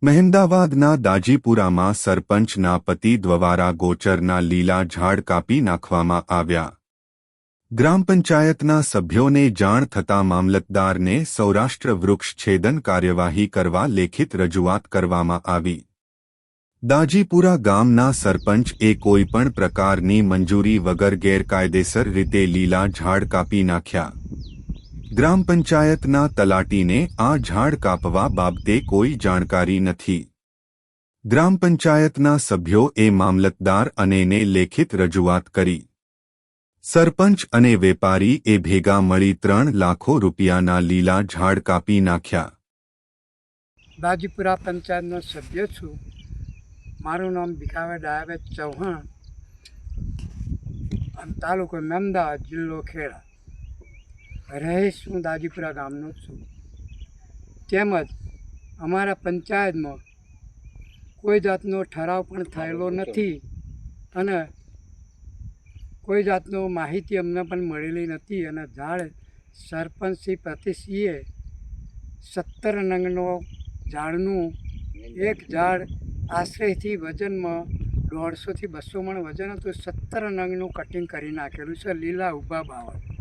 મહેમદાવાદના દાજીપુરામાં સરપંચના પતિ દ્વારા ગોચરના લીલા ઝાડ કાપી નાખવામાં આવ્યા। ગ્રામ પંચાયતના સભ્યોને જાણ થતાં મામલતદારને સૌરાષ્ટ્ર વૃક્ષ છેદન કાર્યવાહી કરવા લેખિત રજૂઆત કરવામાં આવી। દાજીપુરા ગામના સરપંચે કોઈપણ પ્રકારની મંજૂરી વગર ગેરકાયદેસર રીતે લીલા ઝાડ કાપી નાખ્યા। ગ્રામ પંચાયતના તલાટીને આ ઝાડ કાપવા બાબતે કોઈ જાણકારી નથી। ગ્રામ પંચાયતના સભ્યોએ મામલતદાર અનેને લેખિત રજૂઆત કરી। સરપંચ અને વેપારીએ ભેગા મળી 3 લાખ રૂપિયાના લીલા ઝાડ કાપી નાખ્યા। દાજીપુરા પંચાયતનો સભ્ય છું। મારું નામ ભીખાભાઈ ડાયાભાઈ ચૌહાણ, તાલુકો મહેમદાવાદ, જિલ્લો ખેડા। રહીશ હું દાજીપુરા ગામનો છું। તેમજ અમારા પંચાયતમાં કોઈ જાતનો ઠરાવ પણ થયેલો નથી અને કોઈ જાતનો માહિતી અમને પણ મળેલી નથી। અને ઝાડ સરપંચ શ્રી પ્રતિશ્રીએ 17 નંગનો ઝાડનું એક ઝાડ આશરેથી વજનમાં 150 થી 200 મણ વજન હતું। 17 નંગનું કટિંગ કરી નાખેલું છે, લીલા ઊભા બાવળ।